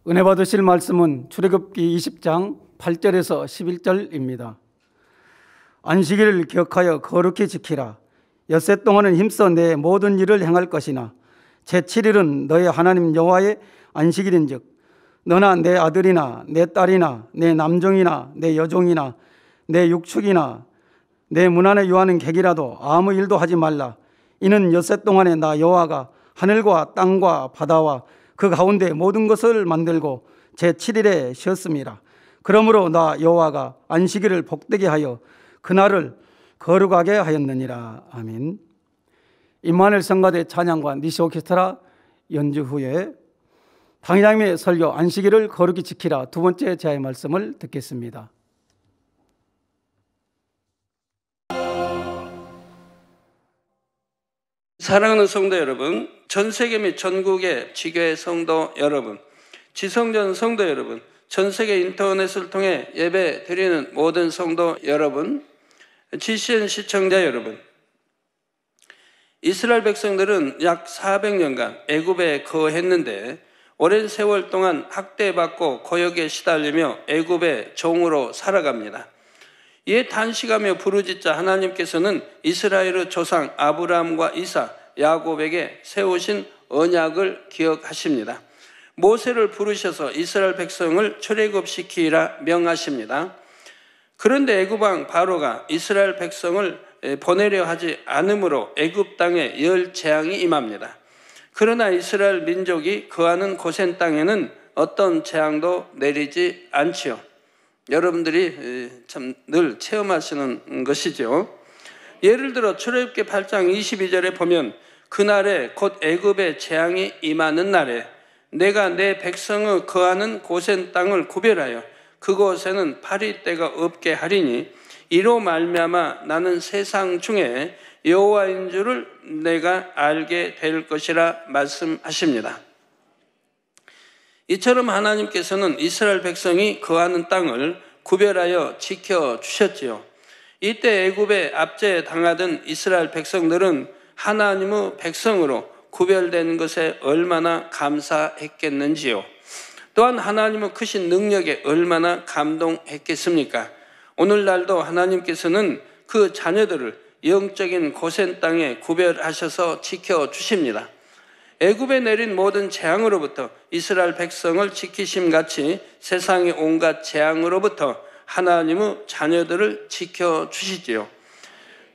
은혜 받으실 말씀은 출애굽기 20장 8절에서 11절입니다. 안식일을 기억하여 거룩히 지키라. 엿새 동안은 힘써 내 모든 일을 행할 것이나 제7일은 너의 하나님 여호와의 안식일인즉 너나 내 아들이나 내 딸이나 내 남종이나 내 여종이나 내 육축이나 내 문 안에 유하는 객이라도 아무 일도 하지 말라. 이는 엿새 동안에 나 여호와가 하늘과 땅과 바다와 그 가운데 모든 것을 만들고 제7일에 쉬었습니다. 그러므로 나 여호와가 안식일을 복되게 하여 그날을 거룩하게 하였느니라. 아멘. 임마누엘 성가대 찬양과 니시 오케스트라 연주 후에 당회장님의 설교 안식일을 거룩히 지키라 두 번째 제의 말씀을 듣겠습니다. 사랑하는 성도 여러분, 전 세계 및 전국의 지교회 성도 여러분, 지성전 성도 여러분, 전 세계 인터넷을 통해 예배 드리는 모든 성도 여러분, GCN 시청자 여러분, 이스라엘 백성들은 약 400년간 애굽에 거했는데 오랜 세월 동안 학대받고 고역에 시달리며 애굽의 종으로 살아갑니다. 이에 탄식하며 부르짖자 하나님께서는 이스라엘의 조상 아브라함과 이삭, 야곱에게 세우신 언약을 기억하십니다. 모세를 부르셔서 이스라엘 백성을 출애굽시키라 명하십니다. 그런데 애굽 왕 바로가 이스라엘 백성을 보내려 하지 않으므로 애굽 땅에 열 재앙이 임합니다. 그러나 이스라엘 민족이 거하는 고센 땅에는 어떤 재앙도 내리지 않지요. 여러분들이 참 늘 체험하시는 것이죠. 예를 들어 출애굽기 8장 22절에 보면 그날에 곧 애굽의 재앙이 임하는 날에 내가 내 백성의 거하는 고센 땅을 구별하여 그곳에는 파리떼가 없게 하리니 이로 말미암아 나는 세상 중에 여호와인 줄을 내가 알게 될 것이라 말씀하십니다. 이처럼 하나님께서는 이스라엘 백성이 거하는 땅을 구별하여 지켜주셨지요. 이때 애굽에 압제당하던 이스라엘 백성들은 하나님의 백성으로 구별된 것에 얼마나 감사했겠는지요. 또한 하나님의 크신 능력에 얼마나 감동했겠습니까? 오늘날도 하나님께서는 그 자녀들을 영적인 고센 땅에 구별하셔서 지켜주십니다. 애굽에 내린 모든 재앙으로부터 이스라엘 백성을 지키심같이 세상의 온갖 재앙으로부터 하나님의 자녀들을 지켜주시지요.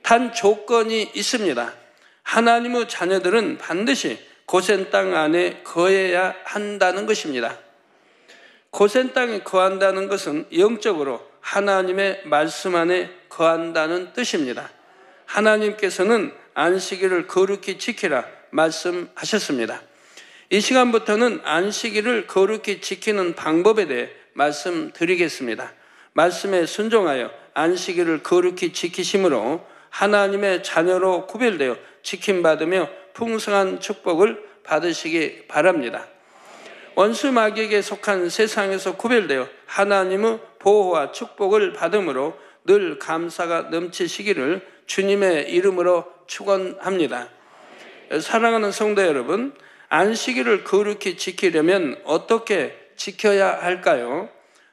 단 조건이 있습니다. 하나님의 자녀들은 반드시 고센 땅 안에 거해야 한다는 것입니다. 고센 땅에 거한다는 것은 영적으로 하나님의 말씀 안에 거한다는 뜻입니다. 하나님께서는 안식일을 거룩히 지키라 말씀하셨습니다. 이 시간부터는 안식일을 거룩히 지키는 방법에 대해 말씀드리겠습니다. 말씀에 순종하여 안식일을 거룩히 지키심으로 하나님의 자녀로 구별되어 지킴받으며 풍성한 축복을 받으시기 바랍니다. 원수 마귀에게 속한 세상에서 구별되어 하나님의 보호와 축복을 받음으로 늘 감사가 넘치시기를 주님의 이름으로 축원합니다. 사랑하는 성도 여러분, 안식일을 거룩히 지키려면 어떻게 지켜야 할까요?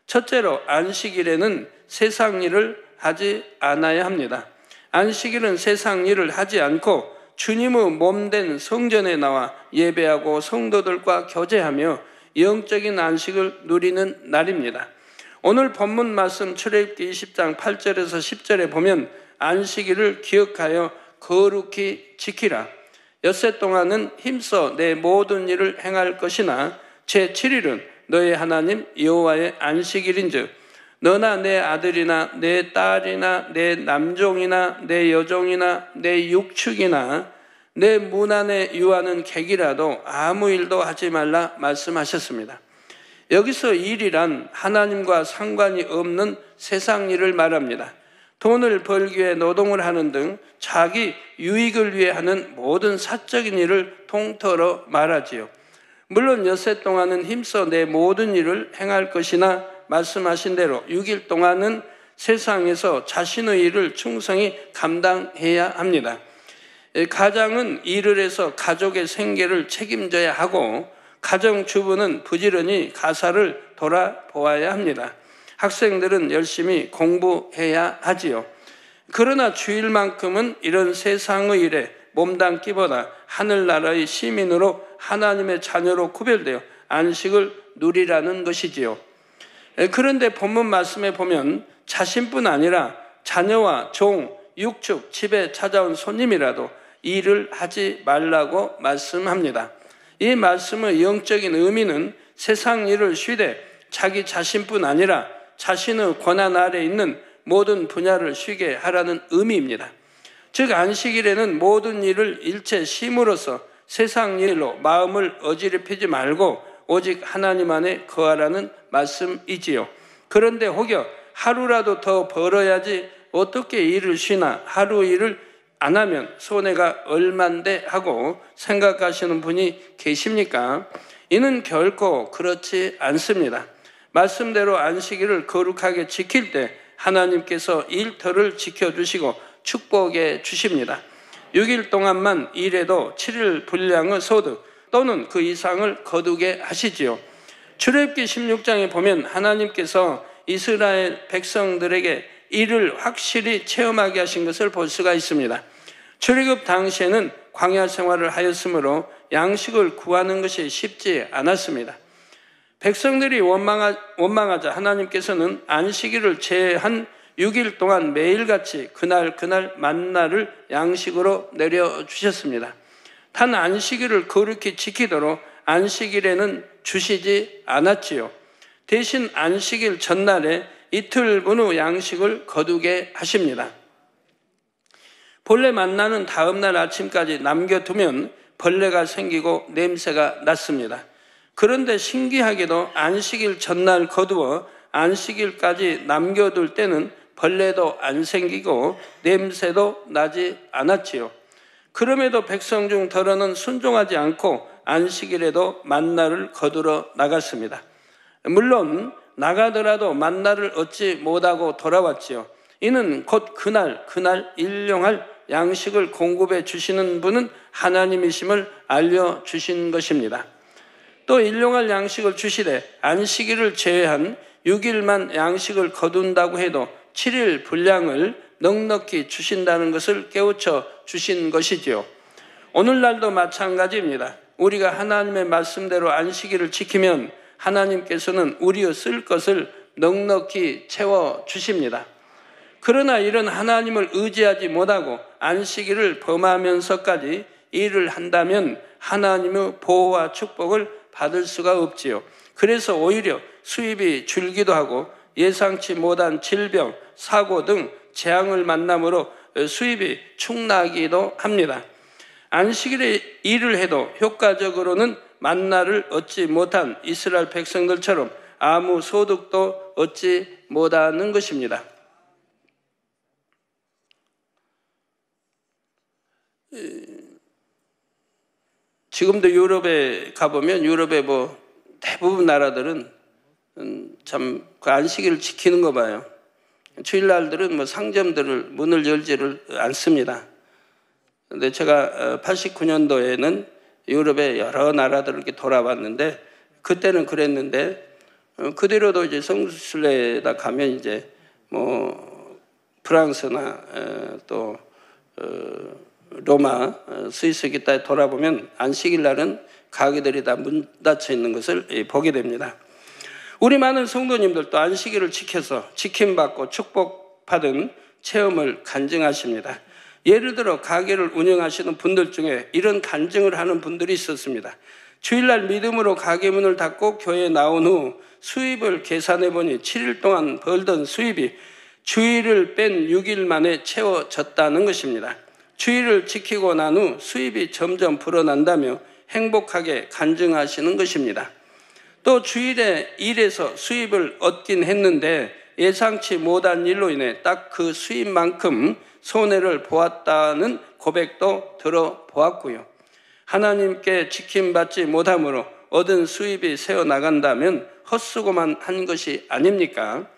첫째로 안식일에는 세상 일을 하지 않아야 합니다. 안식일은 세상 일을 하지 않고 주님의 몸된 성전에 나와 예배하고 성도들과 교제하며 영적인 안식을 누리는 날입니다. 오늘 본문 말씀 출애굽기 20장 8절에서 10절에 보면 안식일을 기억하여 거룩히 지키라. 엿새 동안은 힘써 내 모든 일을 행할 것이나 제7일은 너의 하나님 여호와의 안식일인즉 너나 내 아들이나 내 딸이나 내 남종이나 내 여종이나 내 육축이나 내 문 안에 유하는 객이라도 아무 일도 하지 말라 말씀하셨습니다. 여기서 일이란 하나님과 상관이 없는 세상 일을 말합니다. 돈을 벌기 위해 노동을 하는 등 자기 유익을 위해 하는 모든 사적인 일을 통틀어 말하지요. 물론 엿새 동안은 힘써 내 모든 일을 행할 것이나 말씀하신 대로 6일 동안은 세상에서 자신의 일을 충성히 감당해야 합니다. 가장은 일을 해서 가족의 생계를 책임져야 하고 가정주부는 부지런히 가사를 돌아보아야 합니다. 학생들은 열심히 공부해야 하지요. 그러나 주일만큼은 이런 세상의 일에 몸담기보다 하늘나라의 시민으로 하나님의 자녀로 구별되어 안식을 누리라는 것이지요. 그런데 본문 말씀에 보면 자신뿐 아니라 자녀와 종, 육축, 집에 찾아온 손님이라도 일을 하지 말라고 말씀합니다. 이 말씀의 영적인 의미는 세상 일을 쉬되 자기 자신뿐 아니라 자신의 권한 아래 있는 모든 분야를 쉬게 하라는 의미입니다. 즉 안식일에는 모든 일을 일체 쉼으로써 세상 일로 마음을 어지럽히지 말고 오직 하나님 안에 거하라는 말씀이지요. 그런데 혹여 하루라도 더 벌어야지 어떻게 일을 쉬나, 하루 일을 안 하면 손해가 얼만데 하고 생각하시는 분이 계십니까? 이는 결코 그렇지 않습니다. 말씀대로 안식일을 거룩하게 지킬 때 하나님께서 일터를 지켜주시고 축복해 주십니다. 6일 동안만 일해도 7일 분량의 소득 또는 그 이상을 거두게 하시지요. 출애굽기 16장에 보면 하나님께서 이스라엘 백성들에게 이를 확실히 체험하게 하신 것을 볼 수가 있습니다. 출애굽 당시에는 광야 생활을 하였으므로 양식을 구하는 것이 쉽지 않았습니다. 백성들이 원망하자 하나님께서는 안식일을 제한 6일 동안 매일같이 그날 만나를 양식으로 내려주셨습니다. 단 안식일을 거룩히 지키도록 안식일에는 주시지 않았지요. 대신 안식일 전날에 이틀분 후 양식을 거두게 하십니다. 본래 만나는 다음날 아침까지 남겨두면 벌레가 생기고 냄새가 났습니다. 그런데 신기하게도 안식일 전날 거두어 안식일까지 남겨둘 때는 벌레도 안 생기고 냄새도 나지 않았지요. 그럼에도 백성 중 더러는 순종하지 않고 안식일에도 만나를 거두러 나갔습니다. 물론 나가더라도 만나를 얻지 못하고 돌아왔지요. 이는 곧 그날 일용할 양식을 공급해 주시는 분은 하나님이심을 알려주신 것입니다. 또 일용할 양식을 주시되 안식일을 제외한 6일만 양식을 거둔다고 해도 7일 분량을 넉넉히 주신다는 것을 깨우쳐 주신 것이지요. 오늘날도 마찬가지입니다. 우리가 하나님의 말씀대로 안식일을 지키면 하나님께서는 우리의 쓸 것을 넉넉히 채워 주십니다. 그러나 이런 하나님을 의지하지 못하고 안식일을 범하면서까지 일을 한다면 하나님의 보호와 축복을 받을 수가 없지요. 그래서 오히려 수입이 줄기도 하고 예상치 못한 질병, 사고 등 재앙을 만남으로 수입이 축나기도 합니다. 안식일에 일을 해도 효과적으로는 만나를 얻지 못한 이스라엘 백성들처럼 아무 소득도 얻지 못하는 것입니다. 지금도 유럽에 가보면 유럽의 대부분 나라들은 참 그 안식일을 지키는 거 봐요. 주일날들은 상점들을 문을 열지를 않습니다. 근데 제가 89년도에는 유럽의 여러 나라들을 이렇게 돌아봤는데 그때는 그랬는데 그대로도 이제 성수순례에다 가면 이제 프랑스나 또 로마, 스위스 기타에 돌아보면 안식일 날은 가게들이 다 문 닫혀 있는 것을 보게 됩니다. 우리 많은 성도님들도 안식일을 지켜서 지킴받고 축복받은 체험을 간증하십니다. 예를 들어 가게를 운영하시는 분들 중에 이런 간증을 하는 분들이 있었습니다. 주일날 믿음으로 가게 문을 닫고 교회에 나온 후 수입을 계산해 보니 7일 동안 벌던 수입이 주일을 뺀 6일 만에 채워졌다는 것입니다. 주일을 지키고 난 후 수입이 점점 불어난다며 행복하게 간증하시는 것입니다. 또 주일에 일해서 수입을 얻긴 했는데 예상치 못한 일로 인해 딱 그 수입만큼 손해를 보았다는 고백도 들어보았고요. 하나님께 지킴받지 못함으로 얻은 수입이 새어나간다면 헛수고만 한 것이 아닙니까?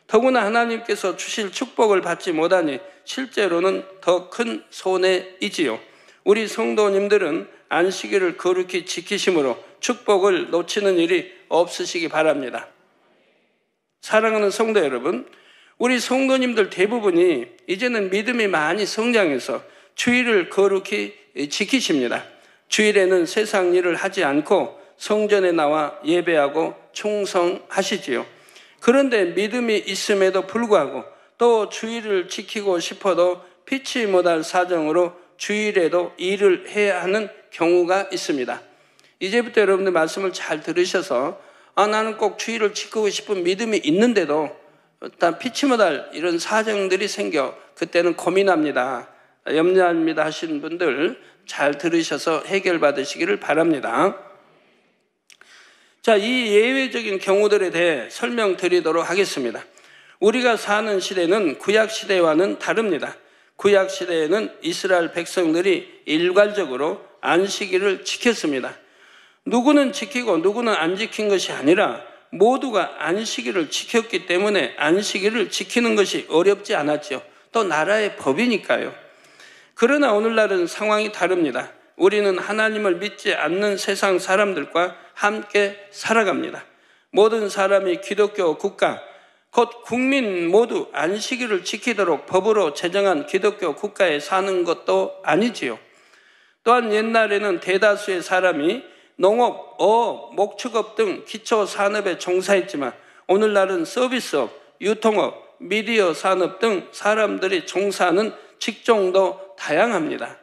더구나 하나님께서 주실 축복을 받지 못하니 실제로는 더 큰 손해이지요. 우리 성도님들은 안식일을 거룩히 지키심으로 축복을 놓치는 일이 없으시기 바랍니다. 사랑하는 성도 여러분, 우리 성도님들 대부분이 이제는 믿음이 많이 성장해서 주일을 거룩히 지키십니다. 주일에는 세상 일을 하지 않고 성전에 나와 예배하고 충성하시지요. 그런데 믿음이 있음에도 불구하고 또 주일을 지키고 싶어도 피치 못할 사정으로 주일에도 일을 해야 하는 경우가 있습니다. 이제부터 여러분들 말씀을 잘 들으셔서 나는 꼭 주일을 지키고 싶은 믿음이 있는데도 일단 피치 못할 이런 사정들이 생겨 그때는 고민합니다, 염려합니다 하시는 분들 잘 들으셔서 해결받으시기를 바랍니다. 자, 이 예외적인 경우들에 대해 설명드리도록 하겠습니다. 우리가 사는 시대는 구약 시대와는 다릅니다. 구약 시대에는 이스라엘 백성들이 일괄적으로 안식일을 지켰습니다. 누구는 지키고 누구는 안 지킨 것이 아니라 모두가 안식일을 지켰기 때문에 안식일을 지키는 것이 어렵지 않았죠. 또 나라의 법이니까요. 그러나 오늘날은 상황이 다릅니다. 우리는 하나님을 믿지 않는 세상 사람들과 함께 살아갑니다. 모든 사람이 기독교 국가, 곧 국민 모두 안식일을 지키도록 법으로 제정한 기독교 국가에 사는 것도 아니지요. 또한 옛날에는 대다수의 사람이 농업, 어업, 목축업 등 기초 산업에 종사했지만 오늘날은 서비스업, 유통업, 미디어 산업 등 사람들이 종사하는 직종도 다양합니다.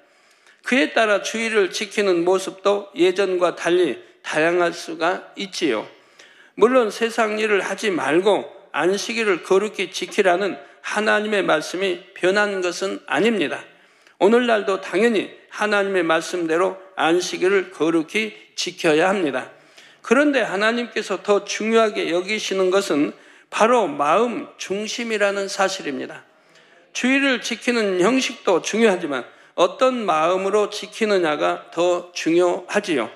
그에 따라 주일을 지키는 모습도 예전과 달리 다양할 수가 있지요. 물론 세상 일을 하지 말고 안식일을 거룩히 지키라는 하나님의 말씀이 변한 것은 아닙니다. 오늘날도 당연히 하나님의 말씀대로 안식일을 거룩히 지켜야 합니다. 그런데 하나님께서 더 중요하게 여기시는 것은 바로 마음 중심이라는 사실입니다. 주일을 지키는 형식도 중요하지만 어떤 마음으로 지키느냐가 더 중요하지요.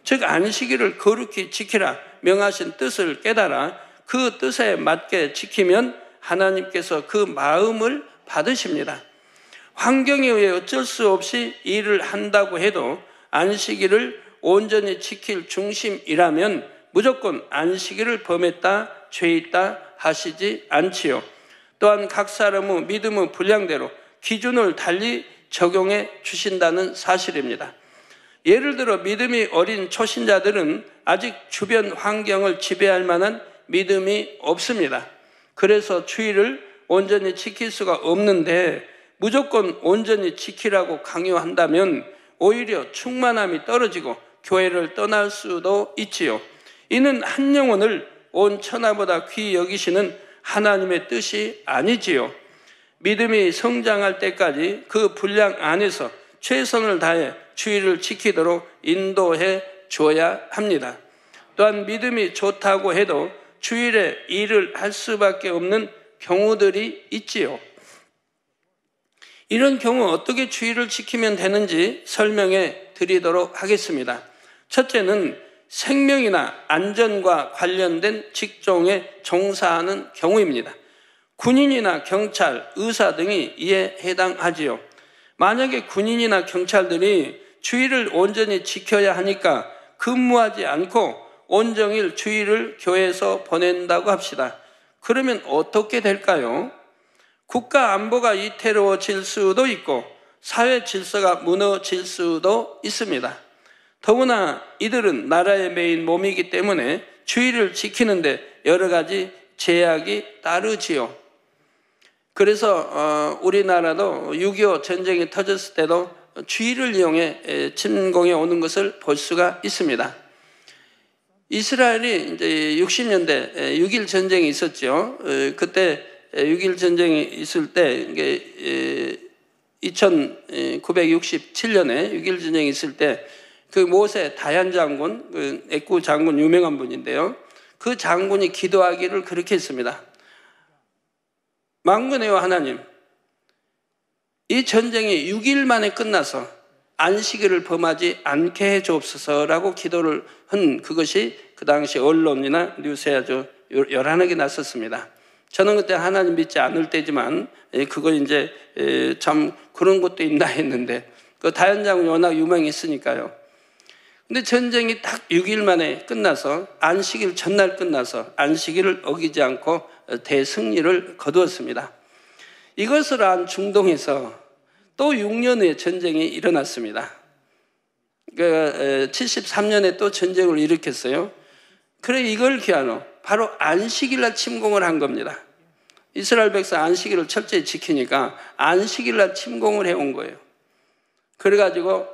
즉 안식일을 거룩히 지키라 명하신 뜻을 깨달아 그 뜻에 맞게 지키면 하나님께서 그 마음을 받으십니다. 환경에 의해 어쩔 수 없이 일을 한다고 해도 안식일을 온전히 지킬 중심이라면 무조건 안식일을 범했다, 죄있다 하시지 않지요. 또한 각 사람의 믿음의 분량대로 기준을 달리 적용해 주신다는 사실입니다. 예를 들어 믿음이 어린 초신자들은 아직 주변 환경을 지배할 만한 믿음이 없습니다. 그래서 주일을 온전히 지킬 수가 없는데 무조건 온전히 지키라고 강요한다면 오히려 충만함이 떨어지고 교회를 떠날 수도 있지요. 이는 한 영혼을 온 천하보다 귀히 여기시는 하나님의 뜻이 아니지요. 믿음이 성장할 때까지 그 분량 안에서 최선을 다해 주일을 지키도록 인도해 줘야 합니다. 또한 믿음이 좋다고 해도 주일에 일을 할 수밖에 없는 경우들이 있지요. 이런 경우 어떻게 주일을 지키면 되는지 설명해 드리도록 하겠습니다. 첫째는 생명이나 안전과 관련된 직종에 종사하는 경우입니다. 군인이나 경찰, 의사 등이 이에 해당하지요. 만약에 군인이나 경찰들이 주일을 온전히 지켜야 하니까 근무하지 않고 온종일 주일을 교회에서 보낸다고 합시다. 그러면 어떻게 될까요? 국가 안보가 위태로워질 수도 있고 사회 질서가 무너질 수도 있습니다. 더구나 이들은 나라의 메인 몸이기 때문에 주일을 지키는데 여러 가지 제약이 따르지요. 그래서 우리나라도 6.25 전쟁이 터졌을 때도 주일을 이용해 침공해 오는 것을 볼 수가 있습니다. 이스라엘이 이제 60년대 6.1 전쟁이 있었죠. 그때 6.1 전쟁이 있을 때 이게 1967년에 6.1 전쟁이 있을 때 그 모세 다얀 장군, 그 애구 장군 유명한 분인데요. 그 장군이 기도하기를 그렇게 했습니다. 만군의 하나님, 이 전쟁이 6일 만에 끝나서 안식일을 범하지 않게 해 주옵소서라고 기도를 한 그것이 그 당시 언론이나 뉴스에 아주 요란하게 났었습니다. 저는 그때 하나님 믿지 않을 때지만 그거 이제 참 그런 것도 있나 했는데 그 다현 장군이 워낙 유명했으니까요. 근데 전쟁이 딱 6일 만에 끝나서 안식일 전날 끝나서 안식일을 어기지 않고 대승리를 거두었습니다. 이것을 안 중동에서 또 6년 후에 전쟁이 일어났습니다. 73년에 또 전쟁을 일으켰어요. 그래 이걸 기하노 바로 안식일날 침공을 한 겁니다. 이스라엘 백성 안식일을 철저히 지키니까 안식일날 침공을 해온 거예요. 그래가지고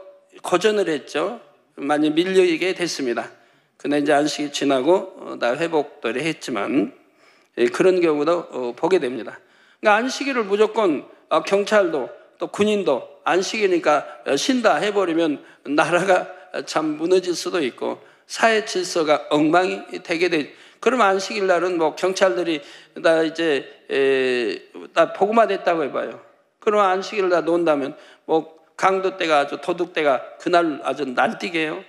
고전을 했죠. 많이 밀려있게 됐습니다. 근데 이제 안식일 지나고 다 회복도 했지만 그런 경우도 보게 됩니다. 그러니까 안식일을 무조건 경찰도 또 군인도 안식이니까 쉰다 해버리면 나라가 참 무너질 수도 있고 사회 질서가 엉망이 되게 돼. 그럼 안식일 날은 뭐 경찰들이 다 이제 다 복음화됐다고 해봐요. 그럼 안식일을 다 논다면 뭐 강도떼가 아주 도둑떼가 그날 아주 날뛰게 해요.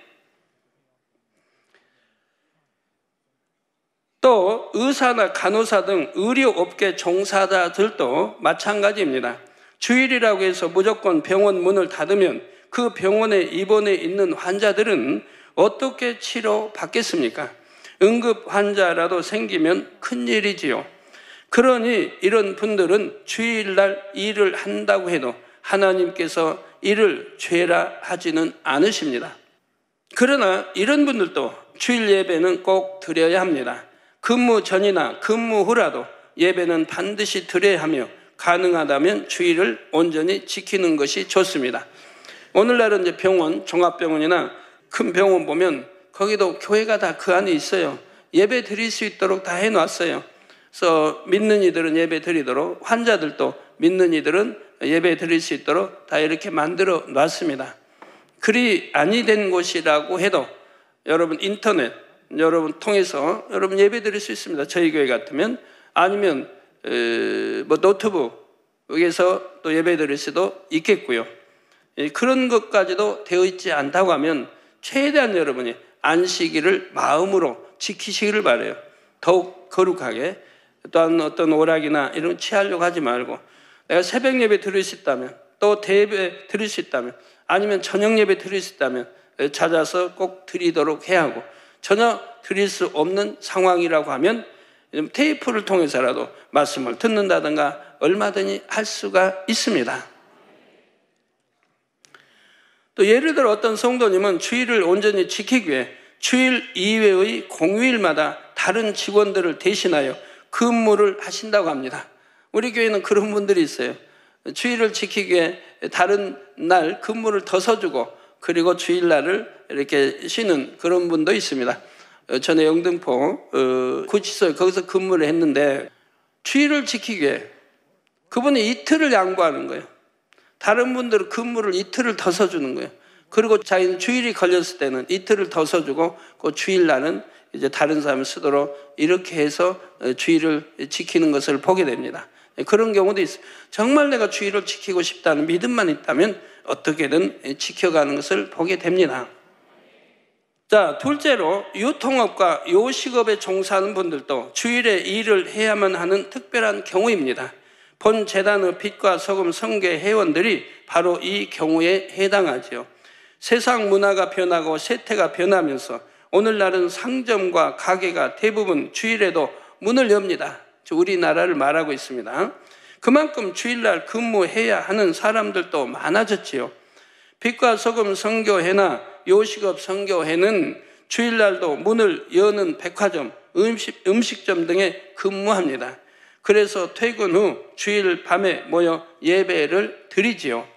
또 의사나 간호사 등 의료업계 종사자들도 마찬가지입니다. 주일이라고 해서 무조건 병원 문을 닫으면 그 병원에 입원해 있는 환자들은 어떻게 치료받겠습니까? 응급 환자라도 생기면 큰일이지요. 그러니 이런 분들은 주일날 일을 한다고 해도 하나님께서 이를 죄라 하지는 않으십니다. 그러나 이런 분들도 주일 예배는 꼭 드려야 합니다. 근무 전이나 근무 후라도 예배는 반드시 드려야 하며 가능하다면 주일을 온전히 지키는 것이 좋습니다. 오늘날은 이제 병원, 종합병원이나 큰 병원 보면 거기도 교회가 다 그 안에 있어요. 예배 드릴 수 있도록 다 해놨어요. 그래서 믿는 이들은 예배 드리도록, 환자들도 믿는 이들은 예배 드릴 수 있도록 다 이렇게 만들어 놨습니다. 그리 아니 된 곳이라고 해도 여러분 인터넷 여러분 통해서 여러분 예배 드릴 수 있습니다. 저희 교회 같으면 아니면 뭐 노트북에서 또 예배 드릴 수도 있겠고요. 그런 것까지도 되어 있지 않다고 하면 최대한 여러분이 안식일을 마음으로 지키시기를 바라요. 더욱 거룩하게 또한 어떤 오락이나 이런 거 취하려고 하지 말고 내가 새벽 예배 드릴 수 있다면 또 대예배 드릴 수 있다면 아니면 저녁 예배 드릴 수 있다면 찾아서 꼭 드리도록 해야 하고 전혀 드릴 수 없는 상황이라고 하면 테이프를 통해서라도 말씀을 듣는다든가 얼마든지 할 수가 있습니다. 또 예를 들어 어떤 성도님은 주일을 온전히 지키기 위해 주일 이외의 공휴일마다 다른 직원들을 대신하여 근무를 하신다고 합니다. 우리 교회는 그런 분들이 있어요. 주일을 지키기 위해 다른 날 근무를 더 서주고 그리고 주일날을 이렇게 쉬는 그런 분도 있습니다. 전에 영등포 구치소에 거기서 근무를 했는데 주일을 지키기 위해 그분이 이틀을 양보하는 거예요. 다른 분들은 근무를 이틀을 더 서주는 거예요. 그리고 자기는 주일이 걸렸을 때는 이틀을 더 서주고 그 주일날은 이제 다른 사람을 쓰도록 이렇게 해서 주일을 지키는 것을 보게 됩니다. 그런 경우도 있어요. 정말 내가 주일을 지키고 싶다는 믿음만 있다면 어떻게든 지켜가는 것을 보게 됩니다. 자, 둘째로 유통업과 요식업에 종사하는 분들도 주일에 일을 해야만 하는 특별한 경우입니다. 본 재단의 빛과 소금 선교 회원들이 바로 이 경우에 해당하지요. 세상 문화가 변하고 세태가 변하면서 오늘날은 상점과 가게가 대부분 주일에도 문을 엽니다. 우리나라를 말하고 있습니다. 그만큼 주일날 근무해야 하는 사람들도 많아졌지요. 빛과 소금 선교회나 요식업 선교회는 주일날도 문을 여는 백화점, 음식점 등에 근무합니다. 그래서 퇴근 후 주일 밤에 모여 예배를 드리지요.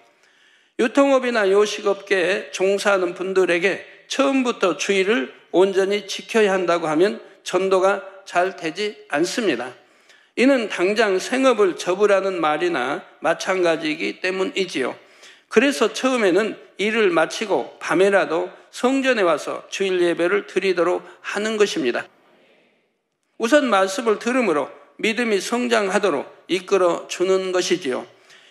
유통업이나 요식업계에 종사하는 분들에게 처음부터 주일을 온전히 지켜야 한다고 하면 전도가 잘 되지 않습니다. 이는 당장 생업을 접으라는 말이나 마찬가지이기 때문이지요. 그래서 처음에는 일을 마치고 밤에라도 성전에 와서 주일 예배를 드리도록 하는 것입니다. 우선 말씀을 들음으로 믿음이 성장하도록 이끌어 주는 것이지요.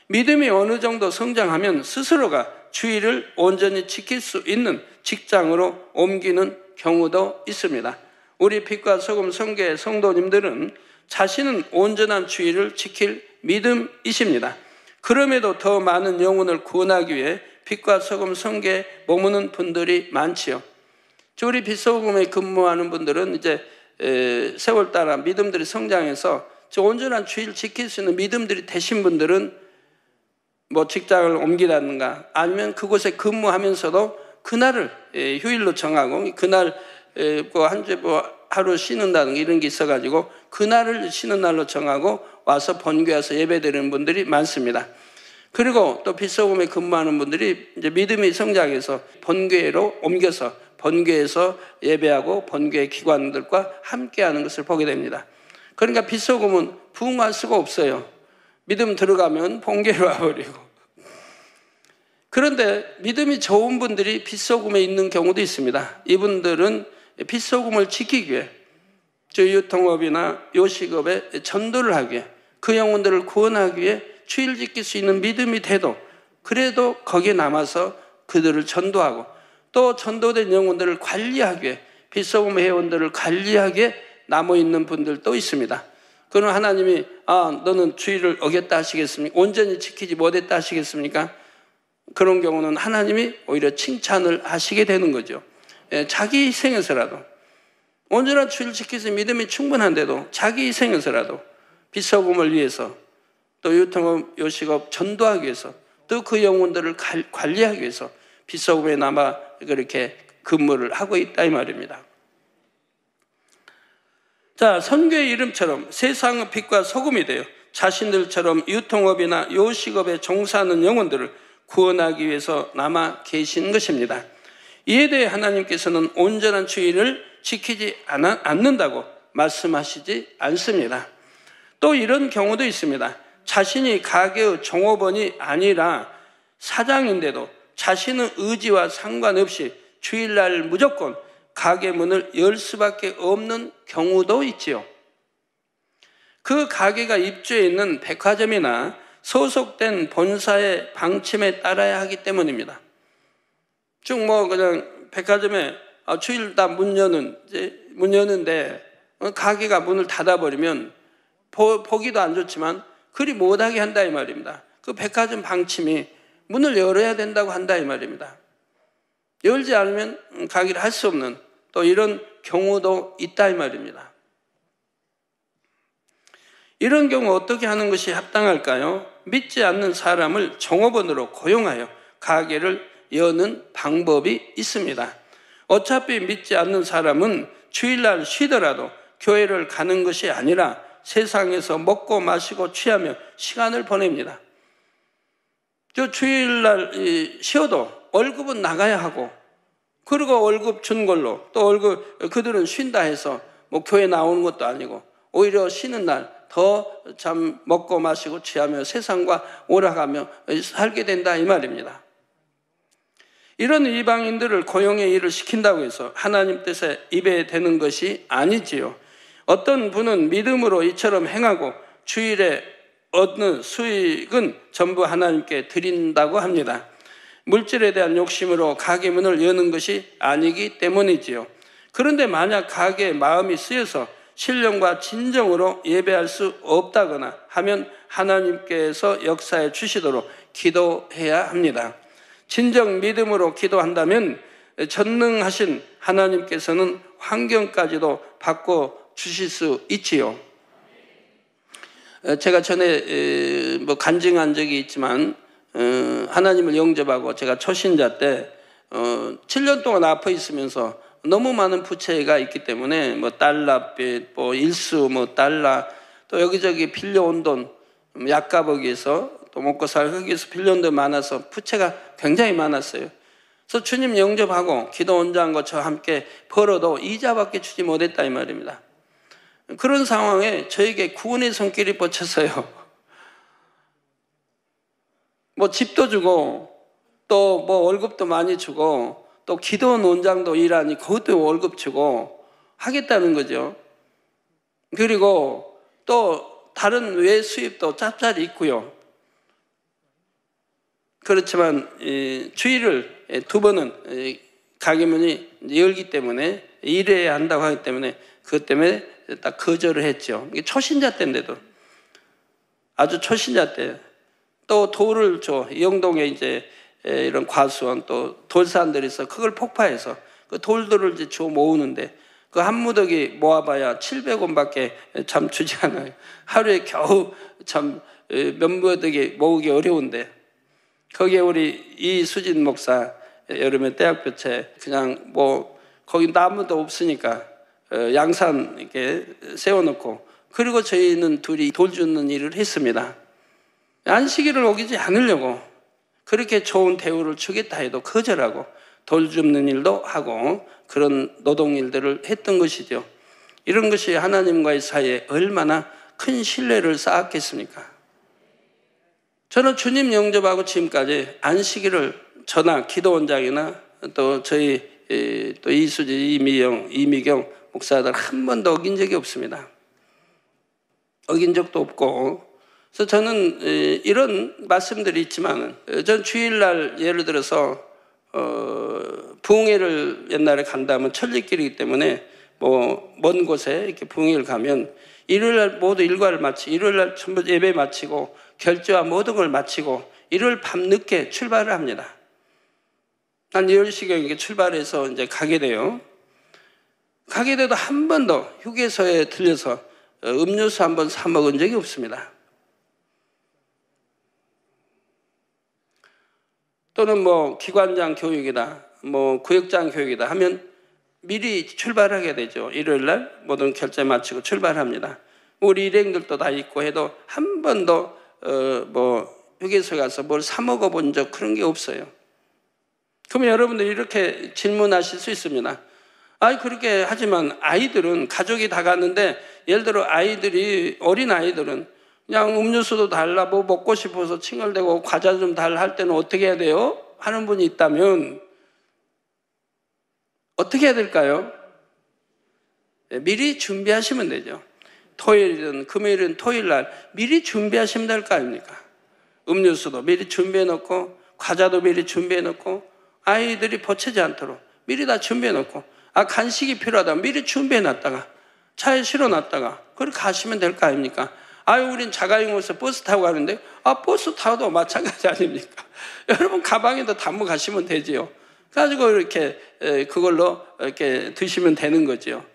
믿음이 어느 정도 성장하면 스스로가 주일을 온전히 지킬 수 있는 직장으로 옮기는 경우도 있습니다. 우리 빛과 소금 선교회 성도님들은 자신은 온전한 주일을 지킬 믿음이십니다. 그럼에도 더 많은 영혼을 구원하기 위해 빛과 소금 선교에 머무는 분들이 많지요. 우리 빗소금에 근무하는 분들은 이제 세월 따라 믿음들이 성장해서 온전한 주의를 지킬 수 있는 믿음들이 되신 분들은 뭐 직장을 옮기라든가 아니면 그곳에 근무하면서도 그날을 휴일로 정하고 그날 한 주에 하루 쉬는다든가 이런 게 있어가지고 그날을 쉬는 날로 정하고 와서 번교에 와서 예배드리는 분들이 많습니다. 그리고 또 빗소금에 근무하는 분들이 이제 믿음이 성장해서 번교회로 옮겨서 번교에서 예배하고 번교회 기관들과 함께하는 것을 보게 됩니다. 그러니까 빗소금은 부흥할 수가 없어요. 믿음 들어가면 번교회로 와버리고. 그런데 믿음이 좋은 분들이 빗소금에 있는 경우도 있습니다. 이분들은 빗소금을 지키기 위해 유통업이나 요식업에 전도를 하기 위해 그 영혼들을 구원하기 위해 주의를 지킬 수 있는 믿음이 돼도 그래도 거기에 남아서 그들을 전도하고 또 전도된 영혼들을 관리하기 위해 빗소금 회원들을 관리하기 위해 남아있는 분들도 있습니다. 그럼 하나님이 너는 주의를 어겼다 하시겠습니까? 온전히 지키지 못했다 하시겠습니까? 그런 경우는 하나님이 오히려 칭찬을 하시게 되는 거죠. 자기 희생에서라도 온전한 주의를 지키서 믿음이 충분한데도 자기 희생에서라도 빗소금을 위해서 또 유통업, 요식업 전도하기 위해서 또 그 영혼들을 관리하기 위해서 빗소금에 남아 그렇게 근무를 하고 있다 이 말입니다. 자, 선교의 이름처럼 세상의 빛과 소금이 되어 자신들처럼 유통업이나 요식업에 종사하는 영혼들을 구원하기 위해서 남아 계신 것입니다. 이에 대해 하나님께서는 온전한 주의를 지키지 않는다고 말씀하시지 않습니다. 또 이런 경우도 있습니다. 자신이 가게의 종업원이 아니라 사장인데도 자신의 의지와 상관없이 주일날 무조건 가게 문을 열 수밖에 없는 경우도 있지요. 그 가게가 입주해 있는 백화점이나 소속된 본사의 방침에 따라야 하기 때문입니다. 쭉 그냥 백화점에 주일 다 문 여는데 가게가 문을 닫아버리면 보기도 안 좋지만 그리 못하게 한다 이 말입니다. 그 백화점 방침이 문을 열어야 된다고 한다 이 말입니다. 열지 않으면 가게를 할 수 없는 또 이런 경우도 있다 이 말입니다. 이런 경우 어떻게 하는 것이 합당할까요? 믿지 않는 사람을 종업원으로 고용하여 가게를 여는 방법이 있습니다. 어차피 믿지 않는 사람은 주일날 쉬더라도 교회를 가는 것이 아니라 세상에서 먹고 마시고 취하며 시간을 보냅니다. 주일날 쉬어도 월급은 나가야 하고 그리고 월급 준 걸로 또 그들은 쉰다 해서 교회 나오는 것도 아니고 오히려 쉬는 날 더 참 먹고 마시고 취하며 세상과 오락하며 살게 된다 이 말입니다. 이런 이방인들을 고용의 일을 시킨다고 해서 하나님 뜻에 입에 대는 것이 아니지요. 어떤 분은 믿음으로 이처럼 행하고 주일에 얻는 수익은 전부 하나님께 드린다고 합니다. 물질에 대한 욕심으로 가게 문을 여는 것이 아니기 때문이지요. 그런데 만약 가게에 마음이 쓰여서 신령과 진정으로 예배할 수 없다거나 하면 하나님께서 역사해 주시도록 기도해야 합니다. 진정 믿음으로 기도한다면 전능하신 하나님께서는 환경까지도 바꿔 주실 수 있지요. 제가 전에 간증한 적이 있지만 하나님을 영접하고 제가 초신자 때 7년 동안 아파 있으면서 너무 많은 부채가 있기 때문에 달러빚, 일수, 달러 또 여기저기 빌려온 돈 약가버기에서 또 먹고 살기 위해서 빌려온 돈 많아서 부채가 굉장히 많았어요. 그래서 주님 영접하고 기도 원장과 저와 함께 벌어도 이자밖에 주지 못했다 이 말입니다. 그런 상황에 저에게 구원의 손길이 뻗쳤어요. 집도 주고 또 월급도 많이 주고 또 기도 원장도 일하니 그것도 월급 주고 하겠다는 거죠. 그리고 또 다른 외 수입도 짭짤이 있고요. 그렇지만 주일을 2번은 가게 문이 열기 때문에 일해야 한다고 하기 때문에 그것 때문에 딱 거절을 했죠. 이게 초신자 때인데도 아주 초신자 때 또 돌을 줘. 영동에 이제 이런 과수원 또 돌산들이 있어 그걸 폭파해서 그 돌들을 이제 주워 모으는데 그 한 무더기 모아봐야 700원밖에 참 주지 않아요. 하루에 겨우 참 몇 무더기 모으기 어려운데 거기에 우리 이수진 목사 여름에 대학교체 그냥 뭐 거기 나무도 없으니까 양산 이렇게 세워놓고 그리고 저희는 둘이 돌 줍는 일을 했습니다. 안식일을 어기지 않으려고 그렇게 좋은 대우를 주겠다 해도 거절하고 돌 줍는 일도 하고 그런 노동일들을 했던 것이죠. 이런 것이 하나님과의 사이에 얼마나 큰 신뢰를 쌓았겠습니까? 저는 주님 영접하고 지금까지 안식일을 저나 기도원장이나 또 저희 또 이수지, 이미경 목사들 한 번도 어긴 적이 없습니다. 어긴 적도 없고 그래서 저는 이런 말씀들이 있지만 전 주일날 예를 들어서 부흥회를 옛날에 간다면 천리길이기 때문에 뭐 먼 곳에 이렇게 부흥회를 가면 일요일날 모두 일과를 마치고 일요일날 전부 예배 마치고 결제와 모든 걸 마치고 일요일 밤늦게 출발을 합니다. 한 10시경에 출발해서 이제 가게 돼요. 가게 돼도 한 번도 휴게소에 들려서 음료수 한 번 사 먹은 적이 없습니다. 또는 뭐 기관장 교육이다, 뭐 구역장 교육이다 하면 미리 출발하게 되죠. 일요일날 모든 결제 마치고 출발합니다. 우리 일행들도 다 있고 해도 한 번도 뭐 휴게소에 가서 뭘 사 먹어본 적 그런 게 없어요. 그러면 여러분들 이렇게 질문하실 수 있습니다. 아니 그렇게 하지만 아이들은 가족이 다 갔는데 예를 들어 아이들이 어린 아이들은 그냥 음료수도 달라 뭐 먹고 싶어서 칭얼대고 과자 좀 달라 할 때는 어떻게 해야 돼요? 하는 분이 있다면 어떻게 해야 될까요? 미리 준비하시면 되죠. 토요일이든 금요일이든 토요일날 미리 준비하시면 될 거 아닙니까? 음료수도 미리 준비해 놓고 과자도 미리 준비해 놓고 아이들이 보채지 않도록 미리 다 준비해 놓고 간식이 필요하다면 미리 준비해 놨다가 차에 실어 놨다가 그렇게 가시면 될 거 아닙니까? 우린 자가용으로서 버스 타고 가는데 버스 타도 마찬가지 아닙니까? 여러분 가방에도 담고 가시면 되지요. 가지고 이렇게 그걸로 이렇게 드시면 되는 거죠.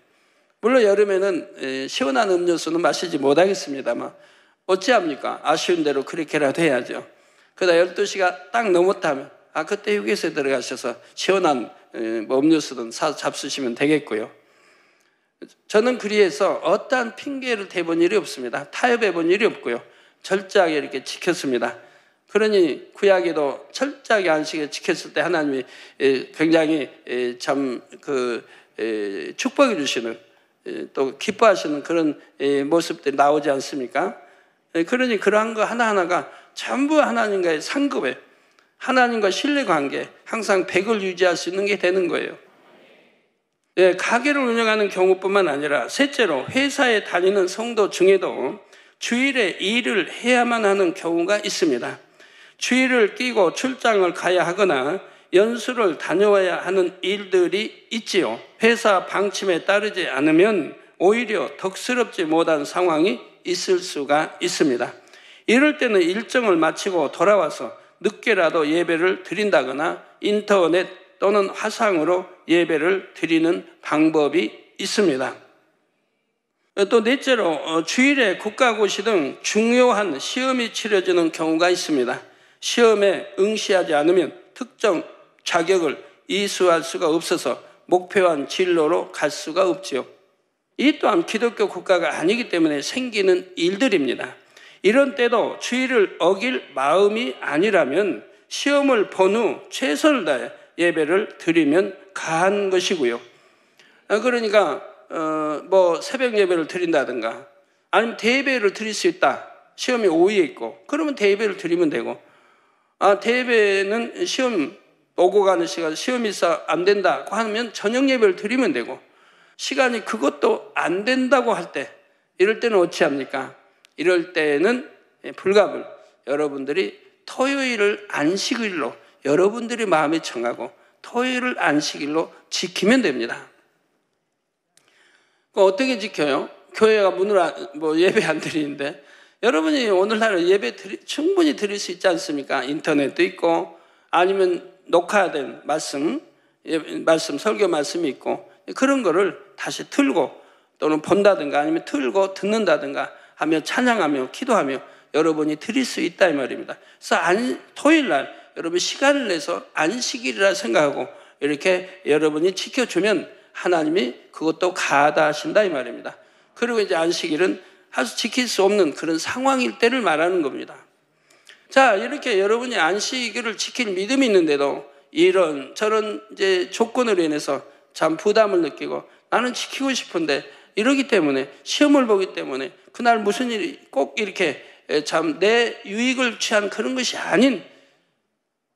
물론 여름에는 시원한 음료수는 마시지 못하겠습니다만 어찌합니까? 아쉬운 대로 그렇게라도 해야죠. 그러다 12시가 딱 넘었다면 그때 휴게소에 들어가셔서 시원한 뭐 음료수든 사서 잡수시면 되겠고요. 저는 그리해서 어떠한 핑계를 대본 일이 없습니다. 타협해 본 일이 없고요. 철저하게 이렇게 지켰습니다. 그러니 구약에도 철저하게 안식을 지켰을 때 하나님이 굉장히 참 축복해 주시는 또 기뻐하시는 그런 모습들이 나오지 않습니까? 그러니 그러한 거 하나하나가 전부 하나님과의 상급에 하나님과 신뢰관계 항상 100을 유지할 수 있는 게 되는 거예요. 가게를 운영하는 경우뿐만 아니라 셋째로 회사에 다니는 성도 중에도 주일에 일을 해야만 하는 경우가 있습니다. 주일을 끼고 출장을 가야 하거나 연수를 다녀와야 하는 일들이 있지요. 회사 방침에 따르지 않으면 오히려 덕스럽지 못한 상황이 있을 수가 있습니다. 이럴 때는 일정을 마치고 돌아와서 늦게라도 예배를 드린다거나 인터넷 또는 화상으로 예배를 드리는 방법이 있습니다. 또 넷째로 주일에 국가고시 등 중요한 시험이 치러지는 경우가 있습니다. 시험에 응시하지 않으면 특정 자격을 이수할 수가 없어서 목표한 진로로 갈 수가 없지요. 이 또한 기독교 국가가 아니기 때문에 생기는 일들입니다. 이런 때도 주일을 어길 마음이 아니라면 시험을 본 후 최선을 다해 예배를 드리면 가한 것이고요. 그러니까 뭐 새벽 예배를 드린다든가 아니면 대예배를 드릴 수 있다. 시험이 오후에 있고 그러면 대예배를 드리면 되고 대예배는 시험 오고 가는 시간 시험이 있어 안 된다고 하면 저녁 예배를 드리면 되고 시간이 그것도 안 된다고 할 때 이럴 때는 어찌합니까? 이럴 때는 불가불 여러분들이 토요일을 안식일로 여러분들이 마음에 정하고 토요일을 안식일로 지키면 됩니다. 어떻게 지켜요? 교회가 문을 예배 안 드리는데 여러분이 오늘날 예배 충분히 드릴 수 있지 않습니까? 인터넷도 있고 아니면 녹화된 말씀 말씀, 설교 말씀이 있고 그런 거를 다시 틀고 또는 본다든가 아니면 틀고 듣는다든가 하며 찬양하며 기도하며 여러분이 드릴 수 있다 이 말입니다. 그래서 토요일 날 여러분 시간을 내서 안식일이라 생각하고 이렇게 여러분이 지켜주면 하나님이 그것도 가하다하신다 이 말입니다. 그리고 이제 안식일은 아주 지킬 수 없는 그런 상황일 때를 말하는 겁니다. 자, 이렇게 여러분이 안식일을 지킬 믿음이 있는데도 이런 저런 이제 조건으로 인해서 참 부담을 느끼고 나는 지키고 싶은데 이러기 때문에 시험을 보기 때문에 그날 무슨 일이 꼭 이렇게 참 내 유익을 취한 그런 것이 아닌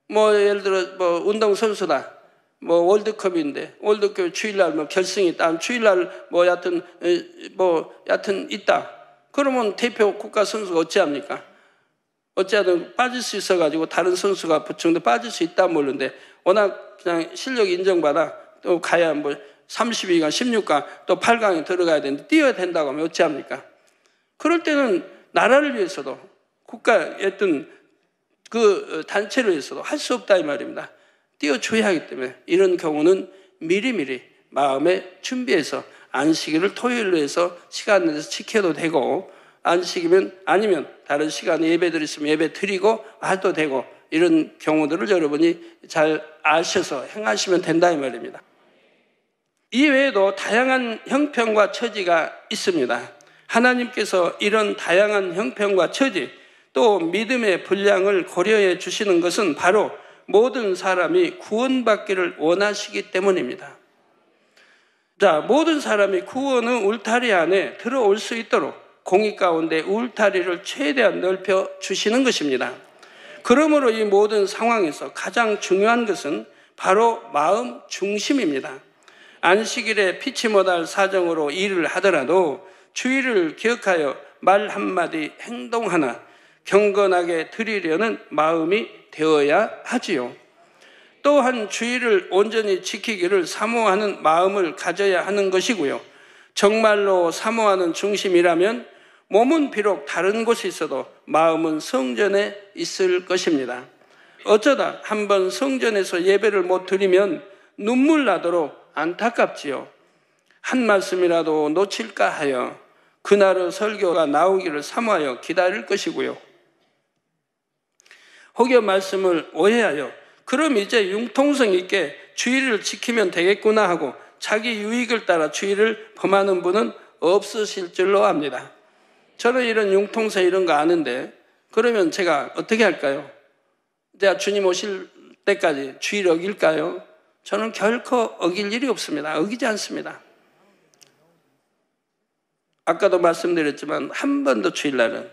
뭐 예를 들어 뭐 운동선수다 뭐 월드컵인데 월드컵 주일날 뭐 결승이 있다 주일날 뭐 여하튼 있다 그러면 대표 국가 선수가 어찌합니까? 어찌하든 빠질 수 있어가지고 다른 선수가 보충도 빠질 수 있다 모르는데 워낙 그냥 실력이 인정받아 또 가야 뭐 32강, 16강 또 8강에 들어가야 되는데 뛰어야 된다고 하면 어찌합니까? 그럴 때는 나라를 위해서도 국가의 어떤 그 단체를 위해서도 할 수 없다 이 말입니다. 뛰어줘야 하기 때문에 이런 경우는 미리미리 마음에 준비해서 안식일을 토요일로 해서 시간 내서 지켜도 되고 안식이면 아니면 다른 시간에 예배들 있으면 예배 드리고 해도 되고 이런 경우들을 여러분이 잘 아셔서 행하시면 된다 이 말입니다. 이 외에도 다양한 형편과 처지가 있습니다. 하나님께서 이런 다양한 형편과 처지 또 믿음의 분량을 고려해 주시는 것은 바로 모든 사람이 구원받기를 원하시기 때문입니다. 자, 모든 사람이 구원의 울타리 안에 들어올 수 있도록 공의 가운데 울타리를 최대한 넓혀 주시는 것입니다. 그러므로 이 모든 상황에서 가장 중요한 것은 바로 마음 중심입니다. 안식일에 피치 못할 사정으로 일을 하더라도 주의를 기억하여 말 한마디 행동 하나 경건하게 드리려는 마음이 되어야 하지요. 또한 주의를 온전히 지키기를 사모하는 마음을 가져야 하는 것이고요. 정말로 사모하는 중심이라면 몸은 비록 다른 곳에 있어도 마음은 성전에 있을 것입니다. 어쩌다 한번 성전에서 예배를 못 드리면 눈물 나도록 안타깝지요. 한 말씀이라도 놓칠까 하여 그날의 설교가 나오기를 사모하여 기다릴 것이고요. 혹여 말씀을 오해하여 그럼 이제 융통성 있게 주의를 지키면 되겠구나 하고 자기 유익을 따라 주의를 범하는 분은 없으실 줄로 압니다. 저는 이런 융통성 이런 거 아는데 그러면 제가 어떻게 할까요? 내가 주님 오실 때까지 주의를 어길까요? 저는 결코 어길 일이 없습니다. 어기지 않습니다. 아까도 말씀드렸지만 한 번도 주일날은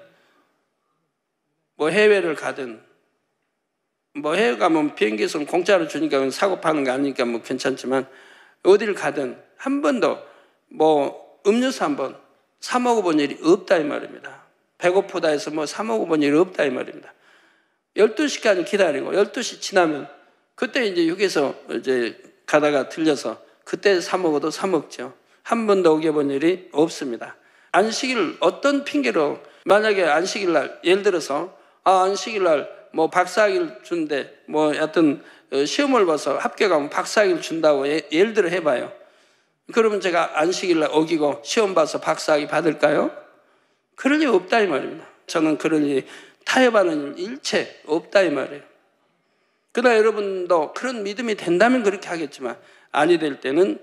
뭐 해외를 가든 뭐 해외 가면 비행기에서 공짜로 주니까 사고 파는 거 아니니까 뭐 괜찮지만 어디를 가든 한 번도 뭐 음료수 한 번 사 먹어본 일이 없다 이 말입니다. 배고프다 해서 뭐 사 먹어본 일이 없다 이 말입니다. 12시까지 기다리고 12시 지나면 그때 이제 휴게소 이제 가다가 들려서 그때 사 먹어도 사 먹죠. 한 번도 어겨본 일이 없습니다. 안식일 어떤 핑계로 만약에 안식일 날 예를 들어서 안식일 날 뭐 박사학위를 준대 뭐 하여튼 시험을 봐서 합격하면 박사학위를 준다고 예를 들어 해봐요. 그러면 제가 안식일 날 어기고 시험 봐서 박사학위 받을까요? 그럴 일 없다 이 말입니다. 저는 그런 일 타협하는 일체 없다 이 말이에요. 그러나 여러분도 그런 믿음이 된다면 그렇게 하겠지만 아니 될 때는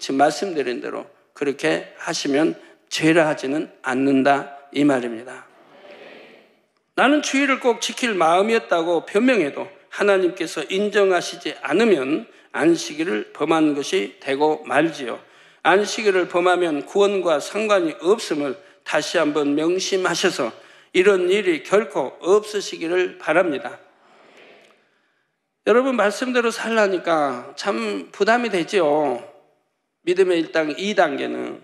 지금 말씀드린 대로 그렇게 하시면 죄라 하지는 않는다 이 말입니다. 나는 주의를 꼭 지킬 마음이었다고 변명해도 하나님께서 인정하시지 않으면 안식일을 범한 것이 되고 말지요. 안식일을 범하면 구원과 상관이 없음을 다시 한번 명심하셔서 이런 일이 결코 없으시기를 바랍니다. 여러분 말씀대로 살라니까 참 부담이 되죠. 믿음의 2단계는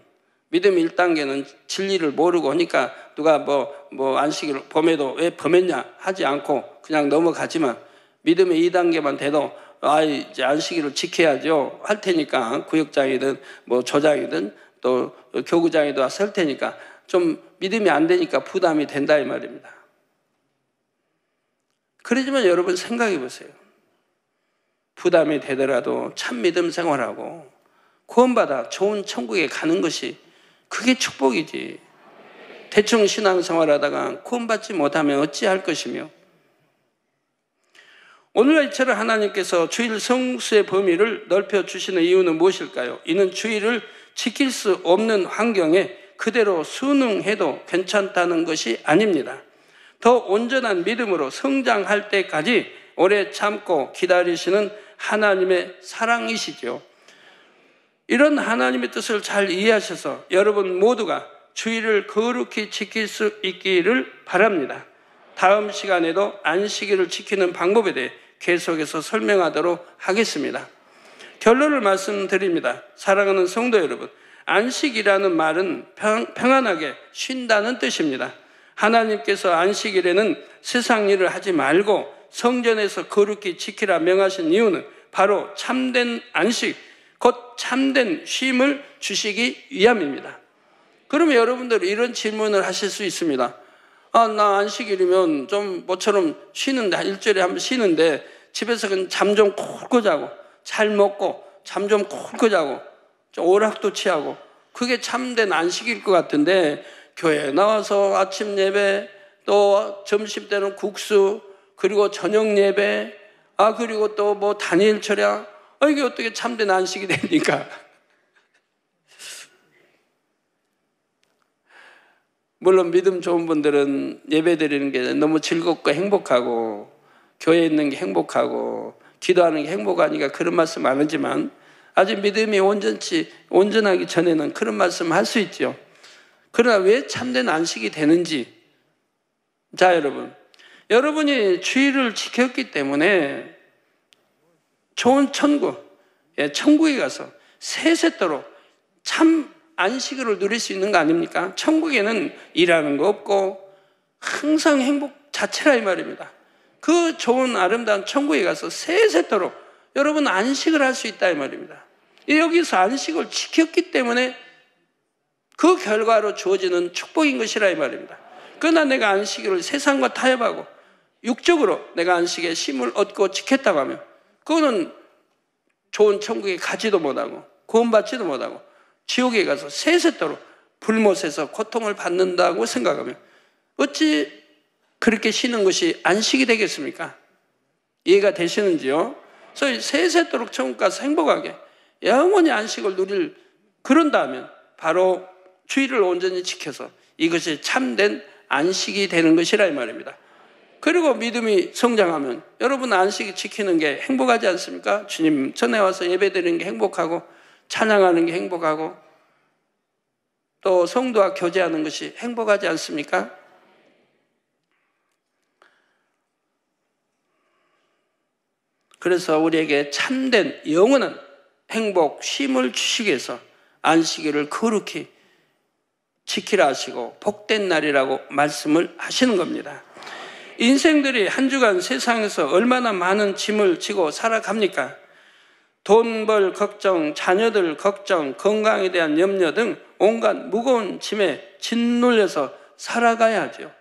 믿음의 1단계는 진리를 모르고 하니까 누가 뭐 안식일을 범해도 왜 범했냐 하지 않고 그냥 넘어가지만 믿음의 2단계만 돼도 이제 안식일을 지켜야죠 할 테니까 구역장이든 뭐 조장이든 또 교구장에도 와서 할 테니까 좀 믿음이 안 되니까 부담이 된다 이 말입니다. 그러지만 여러분 생각해 보세요. 부담이 되더라도 참 믿음 생활하고 구원받아 좋은 천국에 가는 것이 그게 축복이지. 대충 신앙생활하다가 구원받지 못하면 어찌할 것이며. 오늘날 이처럼 하나님께서 주일 성수의 범위를 넓혀주시는 이유는 무엇일까요? 이는 주일을 지킬 수 없는 환경에 그대로 순응해도 괜찮다는 것이 아닙니다. 더 온전한 믿음으로 성장할 때까지 오래 참고 기다리시는 하나님의 사랑이시죠. 이런 하나님의 뜻을 잘 이해하셔서 여러분 모두가 주일을 거룩히 지킬 수 있기를 바랍니다. 다음 시간에도 안식일을 지키는 방법에 대해 계속해서 설명하도록 하겠습니다. 결론을 말씀드립니다. 사랑하는 성도 여러분, 안식이라는 말은 평안하게 쉰다는 뜻입니다. 하나님께서 안식일에는 세상 일을 하지 말고 성전에서 거룩히 지키라 명하신 이유는 바로 참된 안식, 곧 참된 쉼을 주시기 위함입니다. 그러면 여러분들 이런 질문을 하실 수 있습니다. 나 안식일이면 좀 뭐처럼 쉬는데, 일주일에 한 번 쉬는데 집에서 그냥 잠 좀 콜고 자고, 잘 먹고 잠 좀 콜고 자고, 좀 오락도 취하고, 그게 참된 안식일 것 같은데, 교회에 나와서 아침 예배, 또 점심 때는 국수, 그리고 저녁 예배, 그리고 또 뭐 다니엘 철야, 이게 어떻게 참된 안식이 됩니까? 물론 믿음 좋은 분들은 예배 드리는 게 너무 즐겁고 행복하고 교회에 있는 게 행복하고 기도하는 게 행복하니까 그런 말씀 안 하지만, 아직 믿음이 온전하기 전에는 그런 말씀 할 수 있죠. 그러나 왜 참된 안식이 되는지, 자 여러분, 여러분이 주일을 지켰기 때문에 좋은 천국에 가서 세세토록 참 안식을 누릴 수 있는 거 아닙니까? 천국에는 일하는 거 없고 항상 행복 자체라 이 말입니다. 그 좋은 아름다운 천국에 가서 세세토록 여러분 안식을 할 수 있다 이 말입니다. 여기서 안식을 지켰기 때문에 그 결과로 주어지는 축복인 것이라 이 말입니다. 그러나 내가 안식일을 세상과 타협하고 육적으로 내가 안식의 쉼을 얻고 지켰다고 하면 그거는 좋은 천국에 가지도 못하고 구원받지도 못하고 지옥에 가서 세세토록 불못에서 고통을 받는다고 생각하면 어찌 그렇게 쉬는 것이 안식이 되겠습니까? 이해가 되시는지요? 그래서 세세토록 천국 가서 행복하게 영원히 안식을 누릴, 그런다면 바로 주일을 온전히 지켜서 이것이 참된 안식이 되는 것이라 이 말입니다. 그리고 믿음이 성장하면 여러분 안식을 지키는 게 행복하지 않습니까? 주님 전에 와서 예배드리는 게 행복하고 찬양하는 게 행복하고 또 성도와 교제하는 것이 행복하지 않습니까? 그래서 우리에게 참된 영원한 행복, 쉼을 주시기 위해서 안식일을 거룩히 지키라 하시고 복된 날이라고 말씀을 하시는 겁니다. 인생들이 한 주간 세상에서 얼마나 많은 짐을 지고 살아갑니까? 돈 벌 걱정, 자녀들 걱정, 건강에 대한 염려 등 온갖 무거운 짐에 짓눌려서 살아가야 하죠.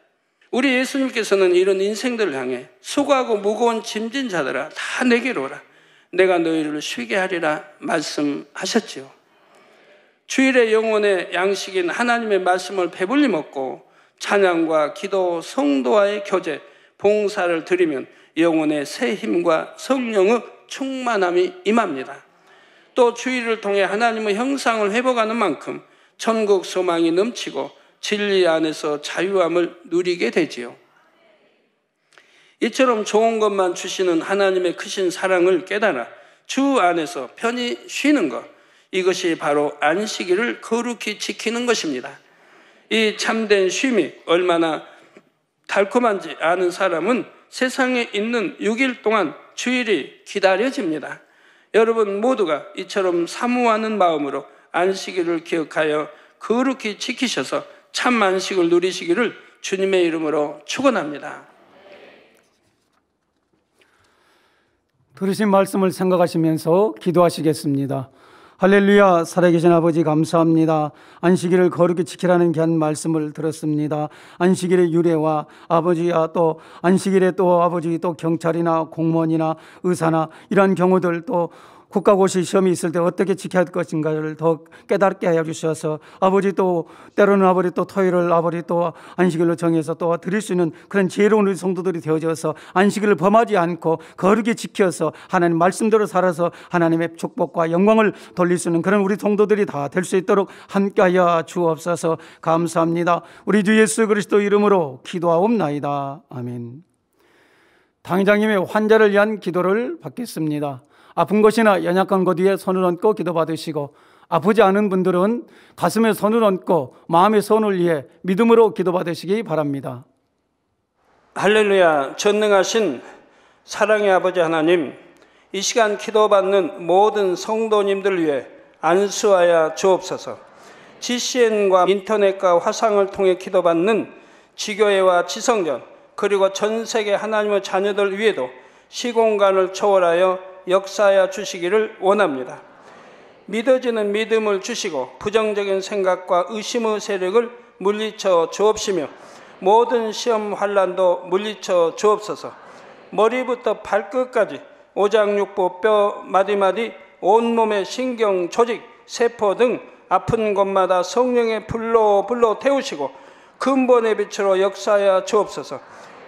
우리 예수님께서는 이런 인생들을 향해 수고하고 무거운 짐진 자들아 다 내게로 오라, 내가 너희를 쉬게 하리라 말씀하셨지요. 주일의 영혼의 양식인 하나님의 말씀을 배불리 먹고 찬양과 기도, 성도와의 교제, 봉사를 드리면 영혼의 새 힘과 성령의 충만함이 임합니다. 또 주일을 통해 하나님의 형상을 회복하는 만큼 천국 소망이 넘치고 진리 안에서 자유함을 누리게 되지요. 이처럼 좋은 것만 주시는 하나님의 크신 사랑을 깨달아 주 안에서 편히 쉬는 것, 이것이 바로 안식일을 거룩히 지키는 것입니다. 이 참된 쉼이 얼마나 달콤한지 아는 사람은 세상에 있는 6일 동안 주일이 기다려집니다. 여러분 모두가 이처럼 사모하는 마음으로 안식일을 기억하여 거룩히 지키셔서 참 안식을 누리시기를 주님의 이름으로 축원합니다. 들으신 말씀을 생각하시면서 기도하시겠습니다. 할렐루야. 살아계신 아버지 감사합니다. 안식일을 거룩히 지키라는 귀한 말씀을 들었습니다. 안식일의 유래와 아버지야, 또 안식일에 또 아버지 또 경찰이나 공무원이나 의사나 이러한 경우들, 또 국가고시 시험이 있을 때 어떻게 지켜야 할 것인가를 더 깨닫게 하여 주셔서 아버지, 또 때로는 아버지 또 토요일을 아버지 또 안식일로 정해서 또 드릴 수 있는 그런 지혜로운 우리 성도들이 되어져서 안식일을 범하지 않고 거룩히 지켜서 하나님 말씀대로 살아서 하나님의 축복과 영광을 돌릴 수 있는 그런 우리 성도들이 다 될 수 있도록 함께하여 주옵소서. 감사합니다. 우리 주 예수 그리스도 이름으로 기도하옵나이다. 아멘. 당장님의 환자를 위한 기도를 받겠습니다. 아픈 것이나 연약한 것 위에 손을 얹고 기도받으시고, 아프지 않은 분들은 가슴에 손을 얹고 마음의 손을 위해 믿음으로 기도받으시기 바랍니다. 할렐루야. 전능하신 사랑의 아버지 하나님, 이 시간 기도받는 모든 성도님들 위해 안수하여 주옵소서. GCN과 인터넷과 화상을 통해 기도받는 지교회와 지성전, 그리고 전 세계 하나님의 자녀들 위에도 시공간을 초월하여 역사하여 주시기를 원합니다. 믿어지는 믿음을 주시고 부정적인 생각과 의심의 세력을 물리쳐 주옵시며 모든 시험 환난도 물리쳐 주옵소서. 머리부터 발끝까지 오장육부 뼈 마디마디 온몸의 신경 조직 세포 등 아픈 곳마다 성령의 불로 태우시고 근본의 빛으로 역사하여 주옵소서.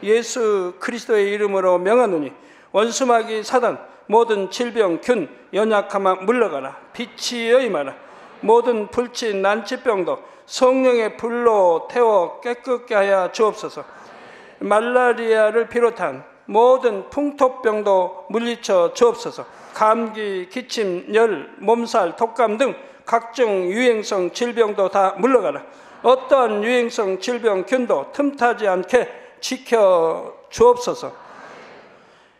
예수 그리스도의 이름으로 명하노니 원수마귀 사단 모든 질병, 균, 연약함아 물러가라. 빛이 임하라. 모든 불치, 난치병도 성령의 불로 태워 깨끗게 하여 주옵소서. 말라리아를 비롯한 모든 풍토병도 물리쳐 주옵소서. 감기, 기침, 열, 몸살, 독감 등 각종 유행성 질병도 다 물러가라. 어떠한 유행성 질병, 균도 틈타지 않게 지켜 주옵소서.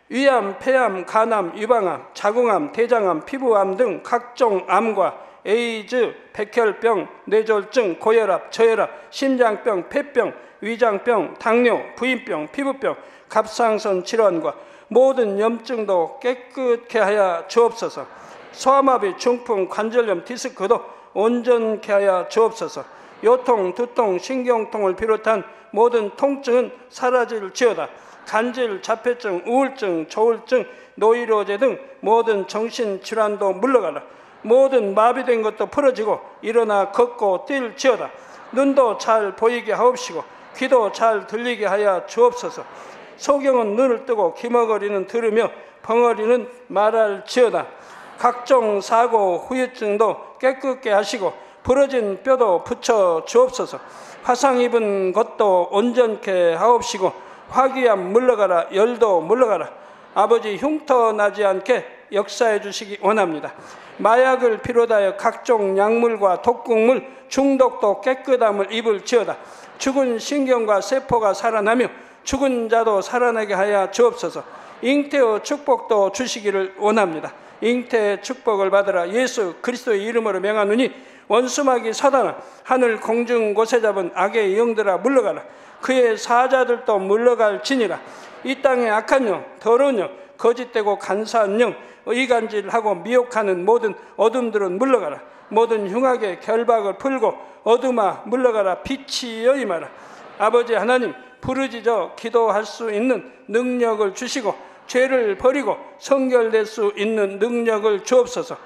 위암, 폐암, 간암, 유방암, 자궁암, 대장암, 피부암 등 각종 암과 에이즈, 백혈병, 뇌졸중, 고혈압, 저혈압, 심장병, 폐병, 위장병, 당뇨, 부인병, 피부병, 갑상선 질환과 모든 염증도 깨끗게 하여 주옵소서. 소아마비, 중풍, 관절염, 디스크도 온전케 하여 주옵소서. 요통, 두통, 신경통을 비롯한 모든 통증은 사라질지어다. 간질, 자폐증, 우울증, 조울증, 노이로제 등 모든 정신질환도 물러가라. 모든 마비된 것도 풀어지고 일어나 걷고 뛸지어다. 눈도 잘 보이게 하옵시고 귀도 잘 들리게 하여 주옵소서. 소경은 눈을 뜨고 기머거리는 들으며 벙어리는 말할지어다. 각종 사고, 후유증도 깨끗게 하시고 부러진 뼈도 붙여 주옵소서. 화상 입은 것도 온전케 하옵시고 화기암 물러가라. 열도 물러가라. 아버지 흉터 나지 않게 역사해 주시기 원합니다. 마약을 비롯하여 각종 약물과 독극물 중독도 깨끗함을 입을지어다. 죽은 신경과 세포가 살아나며 죽은 자도 살아나게 하여 주옵소서. 잉태의 축복도 주시기를 원합니다. 잉태의 축복을 받으라. 예수 그리스도의 이름으로 명하노니 원수마귀 사단아, 하늘 공중 곳에 잡은 악의 영들아 물러가라. 그의 사자들도 물러갈지니라. 이 땅의 악한 영, 더러운 영, 거짓되고 간사한 영, 이간질하고 미혹하는 모든 어둠들은 물러가라. 모든 흉악의 결박을 풀고 어둠아 물러가라. 빛이 임하라. 아버지 하나님, 부르짖어 기도할 수 있는 능력을 주시고 죄를 버리고 성결될 수 있는 능력을 주옵소서.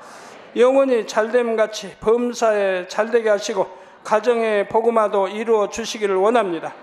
영원히 잘됨같이 범사에 잘되게 하시고 가정의 복음화도 이루어 주시기를 원합니다.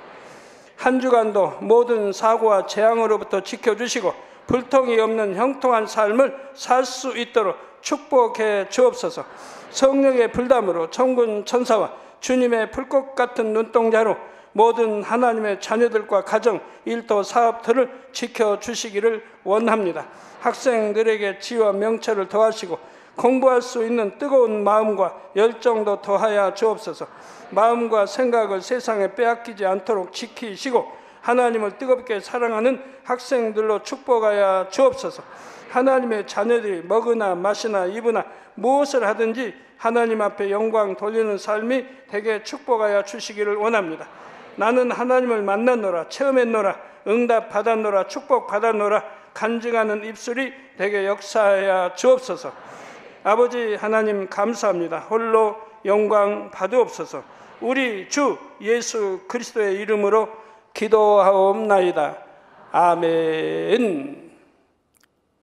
한 주간도 모든 사고와 재앙으로부터 지켜주시고 불통이 없는 형통한 삶을 살 수 있도록 축복해 주옵소서. 성령의 불담으로 천군 천사와 주님의 불꽃 같은 눈동자로 모든 하나님의 자녀들과 가정, 일터, 사업들을 지켜주시기를 원합니다. 학생들에게 지혜와 명철을 더하시고 공부할 수 있는 뜨거운 마음과 열정도 더하여 주옵소서. 마음과 생각을 세상에 빼앗기지 않도록 지키시고 하나님을 뜨겁게 사랑하는 학생들로 축복하여 주옵소서. 하나님의 자녀들이 먹으나 마시나 입으나 무엇을 하든지 하나님 앞에 영광 돌리는 삶이 되게 축복하여 주시기를 원합니다. 나는 하나님을 만났노라, 체험했노라, 응답 받았노라, 축복 받았노라 간증하는 입술이 되게 역사하여 주옵소서. 아버지 하나님 감사합니다. 홀로 영광 받으옵소서. 우리 주 예수 그리스도의 이름으로 기도하옵나이다. 아멘.